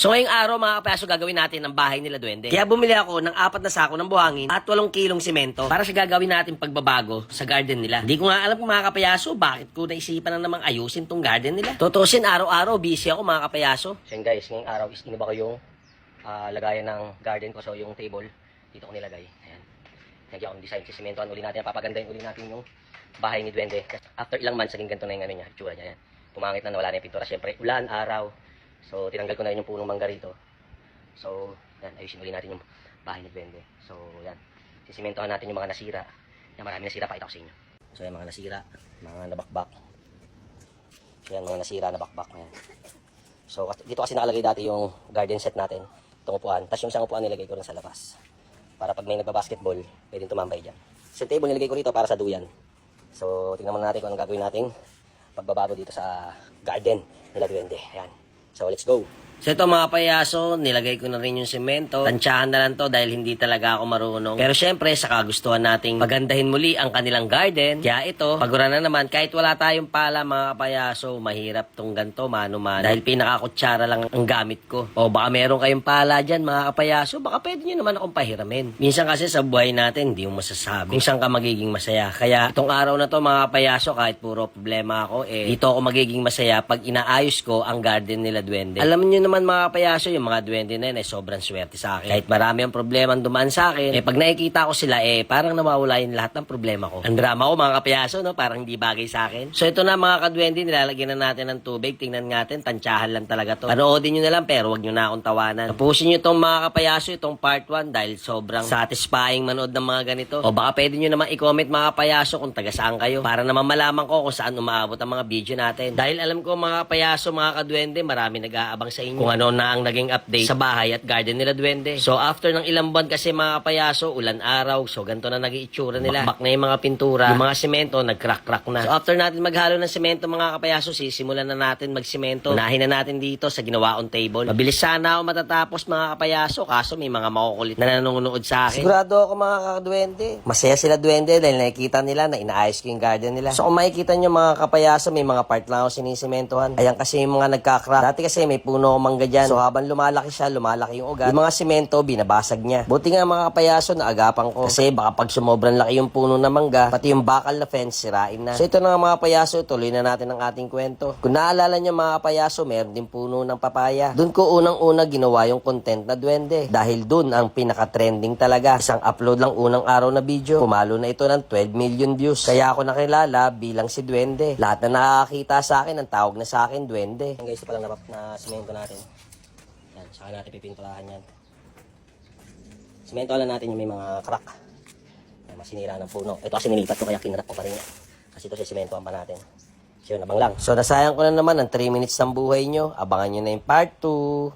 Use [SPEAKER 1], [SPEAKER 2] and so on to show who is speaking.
[SPEAKER 1] So ngayong araw mga kapayaso gagawin natin ang bahay nila Duwende. Kaya bumili ako ng 4 na sako ng buhangin at 8 kilong simento para sa gagawin natin pagbabago sa garden nila. Hindi ko nga alam mga kapayaso bakit ko naisipan na namang ayusin tong garden nila. Tutusin araw-araw busy ako mga kapayaso. So yun guys, ngayong araw is iniba ko yung lagayan ng garden ko. So yung table dito ko nilagay. Ayan. Nagyan akong design sa simentoan uli natin. Papagandahin uli natin yung bahay ni Duwende. After ilang months, naging ganito na yung ano niya, itsura niya. Ayan. Pumangit na, nawala na yung pintura. Siyempre, ulan, araw. So, tinanggal ko na yung punong mangga rito. So, yan, ayusin uli natin yung bahay ni Duwende. So, yan. Sisimentohan natin yung mga nasira. Yan, marami nasira, pakita ko sa inyo. So, yan, mga nasira, mga nabakbak. So, yan, mga nasira, nabakbak. Ayan. So, dito kasi nakalagay dati yung garden set natin. Itong upuan. Tapos yung isang upuan nilagay ko rin sa labas. Para pag may nagbabasketball, pwedeng tumambay dyan. So, yung table nilagay ko rito para sa duyan. So, tingnan muna natin kung anong gagawin nating pagbabago dito sa garden nila Duwende. Ayan. So, let's go. So, ito mga payaso, nilagay ko na rin yung semento. Tansyahan na lang to dahil hindi talaga ako marunong. Pero syempre, sa kagustuhan nating pagandahin muli ang kanilang garden. Kaya ito, pagura na naman, kahit wala tayong pala mga payaso, mahirap tong ganito, mano-mano. Dahil pinakakutsara lang ang gamit ko. O baka meron kayong pala dyan mga kapayaso, baka pwede nyo naman akong pahiramin. Minsan kasi sa buhay natin, hindi mo masasabi kung saan ka magiging masaya. Kaya itong araw na to mga kapayaso, kahit puro problema ako, dito ako magiging masaya pag inaayos ko ang garden nila Duwende. Alam niyo naman mga payaso, yung mga Duwende na yun ay sobrang swerte sa akin. Kahit marami ang problema ang dumaan sa akin, pag nakikita ko sila, parang nawawala yung lahat ng problema ko. Ang drama ko mga kapayaso, no? Parang hindi bagay sa akin. So ito na mga ka-Duwende, nilalagyan na natin ng tubig. Tingnan natin, tansyahan lang talaga to. Panoodin nyo na lang, pero wag nyo na akong tawanan. Tapusin nyo itong mga kapayaso, itong part 1, dahil sobrang satisfying manood ng mga ganito. O baka pwede nyo naman i-comment mga kapayaso kung taga saan kayo, para naman malaman ko kung saan umaabot ang mga video natin. Dahil alam ko mga kapayaso, mga ka-Duwende, marami nag-aabang sa inyo kung ano na ang naging update sa bahay at garden nila Duwende. So after ng ilang buwan kasi mga kapayaso, ulan araw, so ganito na naging itsura nila. Bakbak na yung mga pintura, yung mga semento nag-crack-crack na. So after natin maghalo ng semento mga kapayaso, sisimulan na natin magsemento. Unahin na natin dito sa ginawa kong table. Mabilis sana ako matatapos mga kapayaso, kaso may mga makukulit na nanonood sa akin. Sigurado ako mga ka-Duwende, masaya sila Duwende dahil nakikita nila na inaayos ko yung garden nila. So kung makikita nyo mga kapayaso, may mga part lang ako sinisimentohan. Ayan kasi yung mga nagka-crack. Dati kasi may puno akong mangga dyan. So habang lumalaki siya, lumalaki yung ugat. Yung mga semento, binabasag niya. Buti nga mga kapayaso na agapan ko. Kasi baka pag sumobrang laki yung puno na mangga, pati yung bakal na fence, sirain na. So ito na mga kapayaso, tuloy na natin ang ating kwento. Kung naalala nyo mga kapayaso, meron din puno ng papaya. Doon ko unang-una ginawa yung content na Duwende. Dahil doon ang pinaka-trending talaga. Isang upload lang unang araw na video. Pumalo na ito ng 12 million views. Kaya ako nakilala bilang si Duwende. Lahat na nakakita sa akin, ang tawag na sa akin, Duwende. Guys, ito palang na semento natin. Yan, saka natin pipinturahan yan. Semento lang natin yung may mga crack. Yan, masinira ng puno. Ito kasi nilipat ko kaya kinrap ko pa rin yan. Kasi ito si sementoan pa natin. So yun, abang lang. So nasayang ko na naman ang 3 minutes ng buhay nyo. Abangan nyo na yung part 2.